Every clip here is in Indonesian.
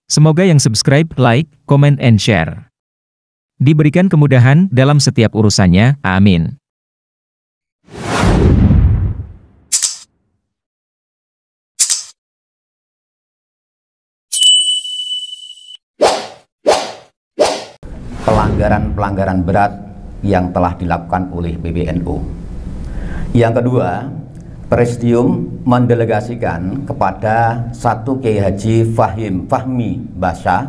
Semoga yang subscribe, like, comment, and share diberikan kemudahan dalam setiap urusannya, amin. Pelanggaran-pelanggaran berat yang telah dilakukan oleh PBNU. Yang kedua, Presidium mendelegasikan kepada satu Kiai Haji Fahmi Basha,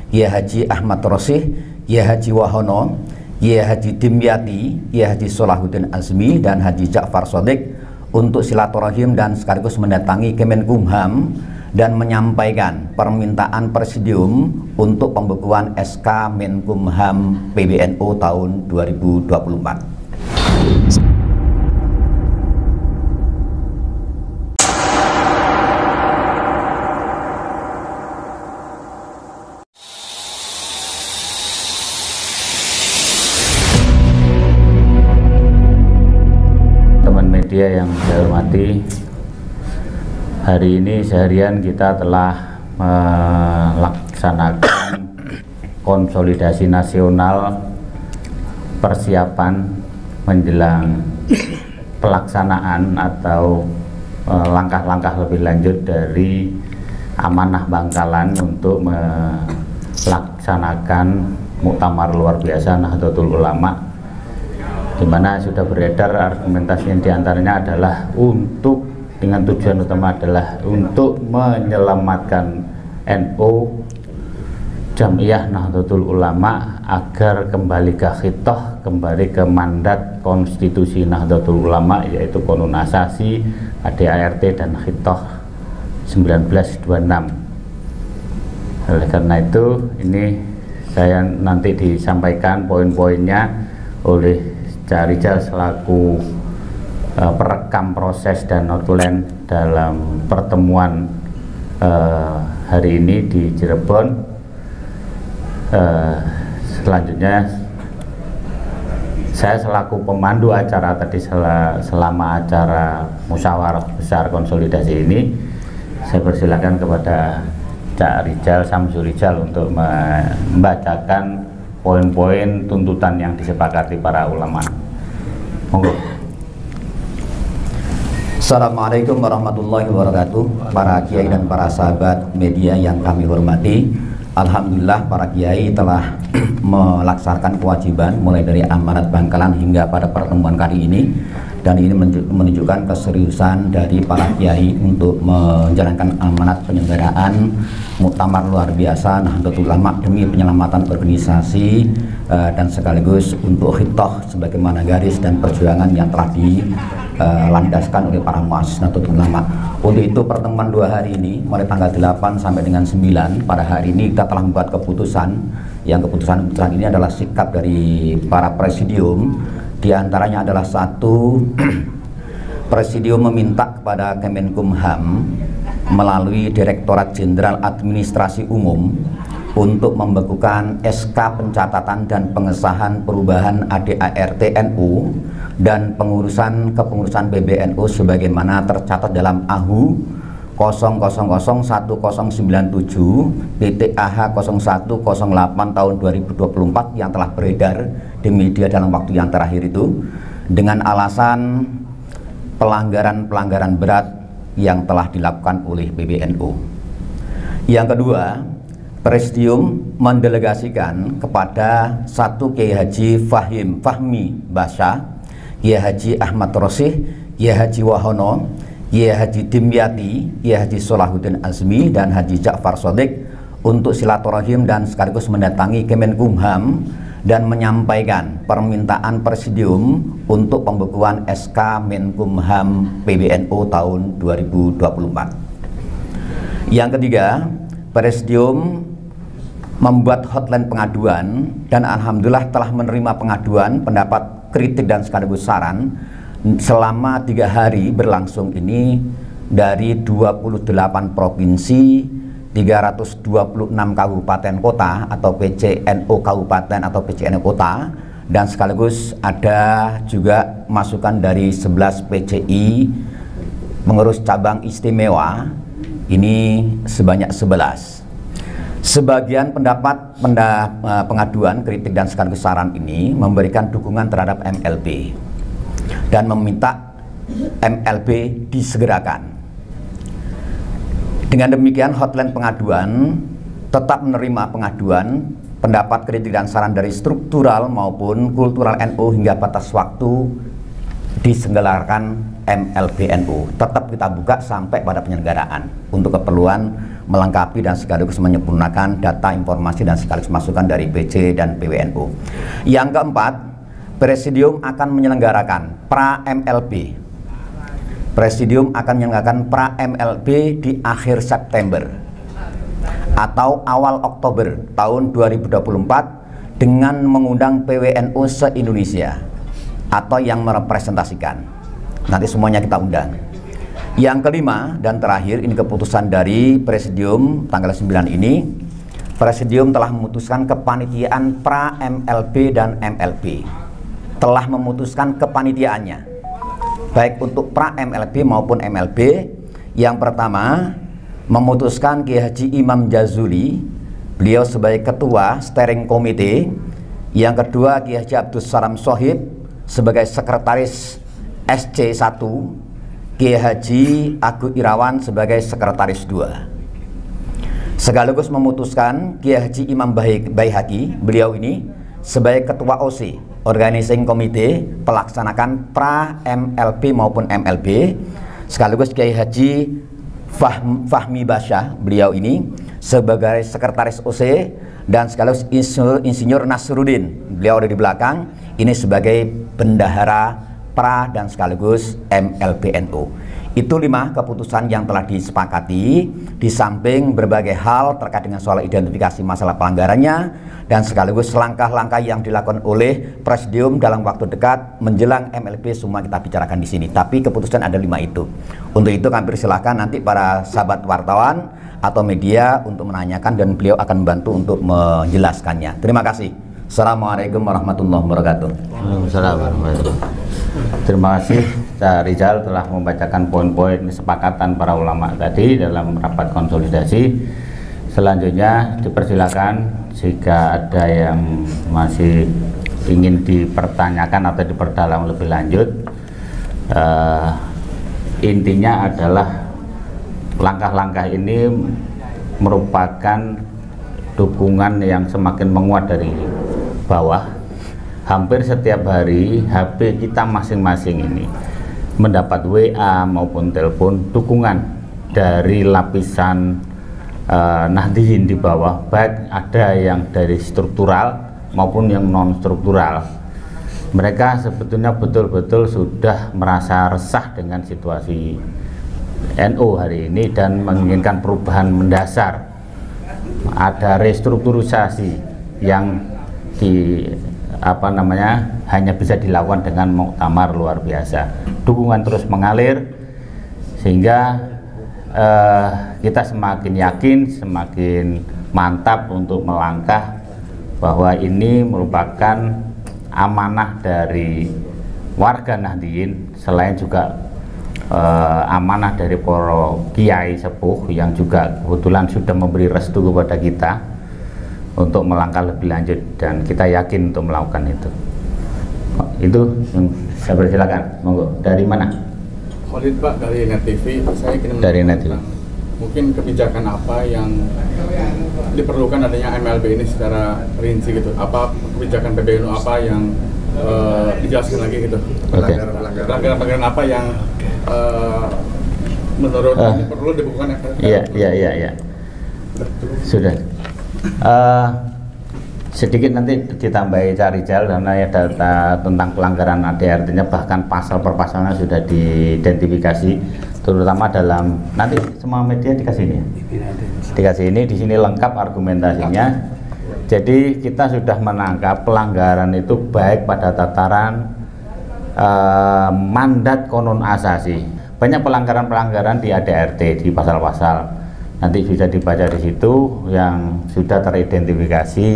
Kiai Haji Ahmad Rosih, Kiai Haji Wahono, Kiai Haji Dimyati, Kiai Haji Solahuddin Azmi, dan Haji Ja'far Shadiq untuk silaturahim dan sekaligus mendatangi Kemenkumham dan menyampaikan permintaan Presidium untuk pembekuan SK Menkumham PBNU tahun 2024. Teman media yang saya hormati, hari ini seharian kita telah melaksanakan konsolidasi nasional persiapan menjelang pelaksanaan atau langkah-langkah lebih lanjut dari amanah Bangkalan untuk melaksanakan muktamar luar biasa Nahdlatul Ulama, di mana sudah beredar argumentasi yang diantaranya adalah untuk dengan tujuan utama adalah untuk menyelamatkan NU Jam'iyah Nahdlatul Ulama agar kembali ke khitoh, kembali ke mandat konstitusi Nahdlatul Ulama, yaitu Qonun Asasi, ADART, dan khitoh 1926. Oleh karena itu, ini saya nanti disampaikan poin-poinnya oleh Cak Rijal selaku perekam proses dan notulen dalam pertemuan hari ini di Cirebon. Selanjutnya saya selaku pemandu acara tadi selama acara musyawarah besar konsolidasi ini, saya persilakan kepada Cak Rijal, Samsul Rijal, untuk membacakan poin-poin tuntutan yang disepakati para ulama. Monggo. Assalamualaikum warahmatullahi wabarakatuh. Para kiai dan para sahabat media yang kami hormati, alhamdulillah para kiai telah melaksanakan kewajiban mulai dari amanat Bangkalan hingga pada pertemuan kali ini, dan ini menunjukkan keseriusan dari para kiai untuk menjalankan amanat penyelenggaraan muktamar luar biasa Nahdlatul Ulama demi penyelamatan organisasi dan sekaligus untuk khitoh sebagaimana garis dan perjuangan yang telah dilandaskan oleh para muassis Nahdlatul Ulama. Untuk itu pertemuan 2 hari ini mulai tanggal 8 sampai dengan 9 pada hari ini kita telah membuat keputusan, yang keputusan ini adalah sikap dari para presidium. Di antaranya adalah satu, Presidium meminta kepada Kemenkumham melalui Direktorat Jenderal Administrasi Umum untuk membekukan SK pencatatan dan pengesahan perubahan ADART NU dan kepengurusan PBNU sebagaimana tercatat dalam AHU 0001097 PTAH 0108 tahun 2024 yang telah beredar di media dalam waktu yang terakhir itu, dengan alasan pelanggaran-pelanggaran berat yang telah dilakukan oleh PBNU. Yang kedua, Presidium mendelegasikan kepada satu Kiai Haji Fahmi Basha, Kiai Haji Ahmad Rosih, Kiai Haji Wahono, Kiai Haji Dimyati, Kiai Haji Solahuddin Azmi, dan Haji Ja'far Shadiq untuk silaturahim dan sekaligus mendatangi Kemenkumham dan menyampaikan permintaan Presidium untuk pembekuan SK Menkumham PBNU tahun 2024. Yang ketiga, Presidium membuat hotline pengaduan dan alhamdulillah telah menerima pengaduan, pendapat, kritik, dan sekaligus saran selama 3 hari berlangsung ini dari 28 provinsi, 326 kabupaten kota atau PCNO kabupaten atau PCNO kota, dan sekaligus ada juga masukan dari 11 PCI pengurus cabang istimewa, ini sebanyak 11. Sebagian pengaduan, kritik dan sekaligus saran ini memberikan dukungan terhadap MLB dan meminta MLB disegerakan. Dengan demikian, hotline pengaduan tetap menerima pengaduan, pendapat, kritik dan saran dari struktural maupun kultural NU hingga batas waktu diselenggarakan MLB NU. Tetap kita buka sampai pada penyelenggaraan untuk keperluan melengkapi dan sekaligus menyempurnakan data, informasi dan sekaligus masukan dari PC dan PWNU. Yang keempat, Presidium akan menyelenggarakan pra-MLB. Presidium akan menyelenggarakan pra-MLB di akhir September atau awal Oktober tahun 2024 dengan mengundang PWNU se-Indonesia atau yang merepresentasikan. Nanti semuanya kita undang. Yang kelima dan terakhir, ini keputusan dari Presidium tanggal 9 ini. Presidium telah memutuskan kepanitiaan pra-MLB dan MLB. Telah memutuskan kepanitiaannya, baik untuk pra-MLB maupun MLB. Yang pertama, memutuskan Kiai Haji Imam Jazuli, beliau sebagai Ketua Steering Committee. Yang kedua, Kiai Haji Abdus Salam Shohib sebagai Sekretaris SC1, Kiai Haji Agung Irawan sebagai Sekretaris 2. Sekaligus memutuskan Kiai Haji Imam Baihaqi, beliau ini sebagai Ketua OC, Organizing Committee, pelaksanakan pra-MLB maupun MLB. Sekaligus Kiai Haji Fahmi Basyah, beliau ini sebagai Sekretaris OC, dan sekaligus Insinyur Nasruddin, beliau ada di belakang, ini sebagai Bendahara pra dan sekaligus MLB-NU. Itu 5 keputusan yang telah disepakati, di samping berbagai hal terkait dengan soal identifikasi masalah pelanggarannya dan sekaligus langkah-langkah yang dilakukan oleh Presidium dalam waktu dekat menjelang MLB, semua kita bicarakan di sini. Tapi keputusan ada 5 itu. Untuk itu kami persilahkan nanti para sahabat wartawan atau media untuk menanyakan dan beliau akan membantu untuk menjelaskannya. Terima kasih. Assalamualaikum warahmatullahi wabarakatuh. Waalaikumsalam warahmatullahi wabarakatuh. Terima kasih Pak Rizal telah membacakan poin-poin kesepakatan para ulama tadi dalam rapat konsolidasi. Selanjutnya dipersilakan jika ada yang masih ingin dipertanyakan atau diperdalam lebih lanjut. Intinya adalah langkah-langkah ini merupakan dukungan yang semakin menguat dari bawah. Hampir setiap hari HP kita masing-masing ini mendapat WA maupun telepon dukungan dari lapisan Nahdliyin di bawah, baik ada yang dari struktural maupun yang non struktural. Mereka sebetulnya betul-betul sudah merasa resah dengan situasi NU hari ini dan menginginkan perubahan mendasar. Ada restrukturisasi yang hanya bisa dilakukan dengan muktamar luar biasa. Dukungan terus mengalir sehingga kita semakin yakin, semakin mantap untuk melangkah bahwa ini merupakan amanah dari warga Nahdliyin, selain juga amanah dari para kiai sepuh yang juga kebetulan sudah memberi restu kepada kita untuk melangkah lebih lanjut, dan kita yakin untuk melakukan itu. Itu saya persilakan, monggo. Dari mana? Khalid Pak, dari Net TV. Saya ingin dari Net TV. Mungkin kebijakan apa yang diperlukan adanya MLB ini secara rinci gitu? Apa kebijakan PBNU apa yang dijelaskan lagi gitu? Pelanggaran apa yang menurut ini perlu dibukukan? Iya. Sudah. Sedikit nanti ditambahi Rizal karena ya data tentang pelanggaran ADRT-nya bahkan pasal per pasalnya sudah diidentifikasi, terutama dalam nanti semua media dikasih ini. Dikasih ini, di sini lengkap argumentasinya. Jadi kita sudah menangkap pelanggaran itu baik pada tataran mandat konon asasi. Banyak pelanggaran-pelanggaran di ADRT, di pasal-pasal. Nanti bisa dibaca di situ yang sudah teridentifikasi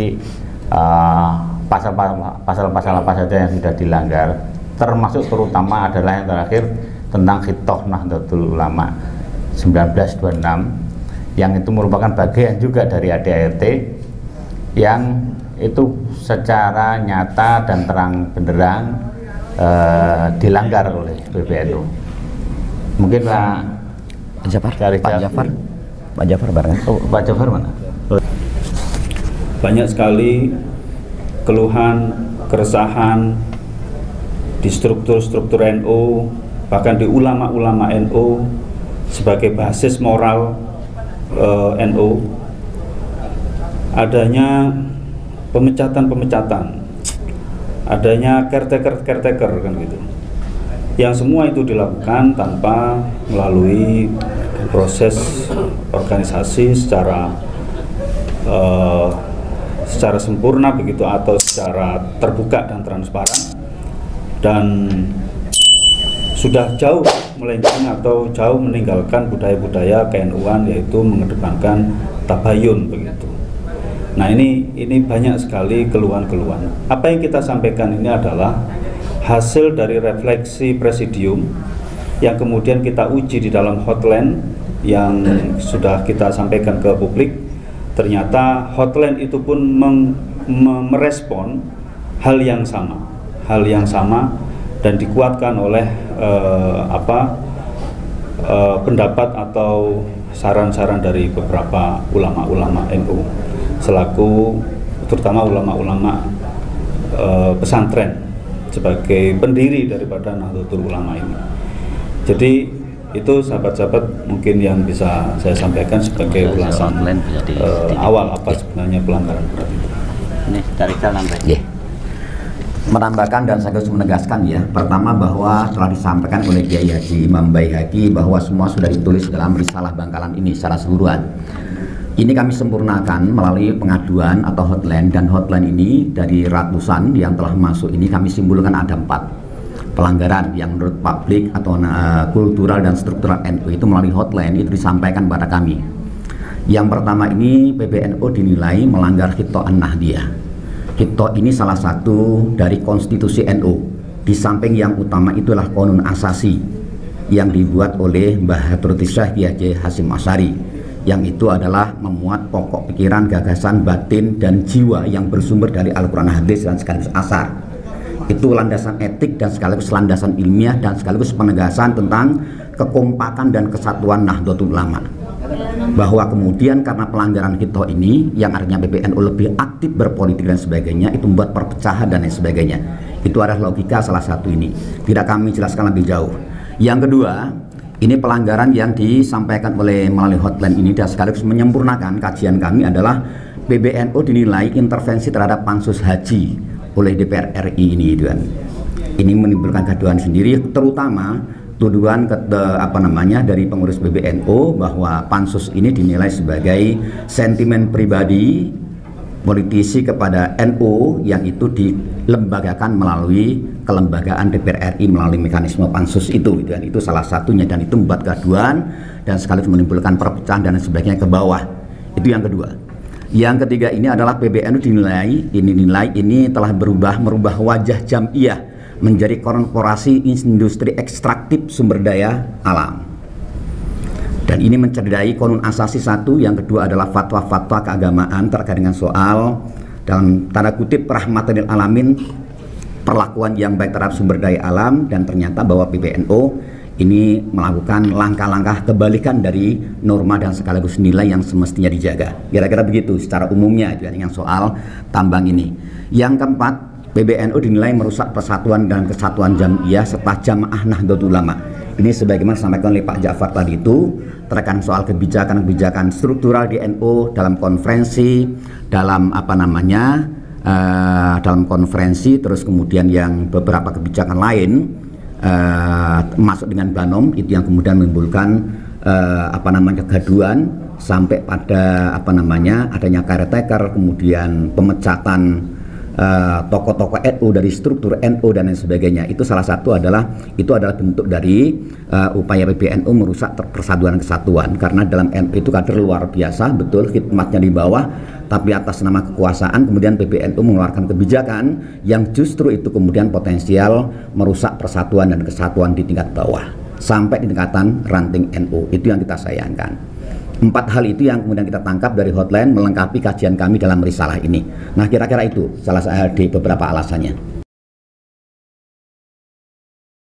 pasal-pasal apa saja yang sudah dilanggar, termasuk terutama adalah yang terakhir tentang Khitoh Nahdlatul Ulama 1926 yang itu merupakan bagian juga dari ADART yang itu secara nyata dan terang benderang dilanggar oleh PBNU. Mungkin Pak Jafar bareng. Oh, Pak Jafar mana? Banyak sekali keluhan, keresahan di struktur-struktur NU, bahkan di ulama-ulama NU sebagai basis moral NU, adanya pemecatan-pemecatan, adanya caretaker kan gitu, yang semua itu dilakukan tanpa melalui proses organisasi secara sempurna begitu, atau secara terbuka dan transparan, dan sudah jauh melenceng atau jauh meninggalkan budaya-budaya KNU-an, yaitu mengedepankan tabayun begitu. Nah, ini banyak sekali keluhan-keluhan. Apa yang kita sampaikan ini adalah hasil dari refleksi presidium yang kemudian kita uji di dalam hotline yang sudah kita sampaikan ke publik. Ternyata hotline itu pun merespon hal yang sama dan dikuatkan oleh pendapat atau saran-saran dari beberapa ulama-ulama NU, selaku terutama ulama-ulama pesantren sebagai pendiri daripada Nahdlatul Ulama ini. Jadi itu sahabat-sahabat mungkin yang bisa saya sampaikan sebagai ulasan awal apa sebenarnya pelanggaran berat itu. Ini dari jalan menambahkan dan sekaligus menegaskan ya, pertama bahwa telah disampaikan oleh Kiai Haji Imam Baihaqi bahwa semua sudah ditulis dalam risalah Bangkalan ini secara keseluruhan. Ini kami sempurnakan melalui pengaduan atau hotline, dan hotline ini dari ratusan yang telah masuk ini kami simpulkan ada 4 pelanggaran yang menurut publik atau kultural dan struktural NU itu melalui hotline itu disampaikan pada kami. Yang pertama ini PBNU dinilai melanggar Hito An-Nahdiyah. Hito ini salah satu dari konstitusi NU. Di samping yang utama itulah Qonun Asasi yang dibuat oleh Mbah Hadratus Syekh Kiai Hasyim Asy'ari, yang itu adalah memuat pokok pikiran, gagasan, batin, dan jiwa yang bersumber dari Al-Quran, Hadis, dan sekaligus asar. Itu landasan etik dan sekaligus landasan ilmiah dan sekaligus penegasan tentang kekompakan dan kesatuan Nahdlatul Ulama. Bahwa kemudian karena pelanggaran Hito ini yang artinya PBNU lebih aktif berpolitik dan sebagainya, itu membuat perpecahan dan lain sebagainya. Itu adalah logika salah satu ini. Tidak kami jelaskan lebih jauh. Yang kedua, ini pelanggaran yang disampaikan oleh melalui hotline ini dan sekaligus menyempurnakan kajian kami adalah PBNU dinilai intervensi terhadap pansus haji oleh DPR RI ini kan. Ini menimbulkan gaduhan sendiri, terutama tuduhan dari pengurus PBNU bahwa pansus ini dinilai sebagai sentimen pribadi politisi kepada NU yang itu dilembagakan melalui kelembagaan DPR RI melalui mekanisme pansus itu, dan itu salah satunya, dan itu membuat gaduhan dan sekaligus menimbulkan perpecahan dan sebagainya ke bawah. Itu yang kedua. Yang ketiga ini adalah PBNU dinilai ini telah merubah wajah Jam'iyah menjadi korporasi industri ekstraktif sumber daya alam. Dan ini mencederai Qonun Asasi 1, yang kedua adalah fatwa-fatwa keagamaan terkait dengan soal dalam tanda kutip rahmatan lil alamin, perlakuan yang baik terhadap sumber daya alam, dan ternyata bahwa PBNU ini melakukan langkah-langkah kebalikan dari norma dan sekaligus nilai yang semestinya dijaga. Kira-kira begitu secara umumnya yang soal tambang ini. Yang keempat, PBNU dinilai merusak persatuan dan kesatuan Jam'iyah serta Jamaah Nahdlatul Ulama. Ini sebagaimana disampaikan oleh Pak Ja'far tadi itu terkait soal kebijakan-kebijakan struktural di NU dalam konferensi, dalam dalam konferensi, terus kemudian yang beberapa kebijakan lain masuk dengan Banom itu yang kemudian menimbulkan kegaduhan sampai pada adanya caretaker, kemudian pemecatan tokoh-tokoh NU dari struktur NU dan lain sebagainya. Itu salah satu adalah bentuk dari upaya PBNU merusak persatuan kesatuan, karena dalam NU itu kader luar biasa, betul khidmatnya di bawah, tapi atas nama kekuasaan kemudian PBNU mengeluarkan kebijakan yang justru itu kemudian potensial merusak persatuan dan kesatuan di tingkat bawah sampai di tingkatan ranting NU. Itu yang kita sayangkan. Empat hal itu yang kemudian kita tangkap dari hotline melengkapi kajian kami dalam risalah ini. Nah, kira-kira itu salah satu beberapa alasannya.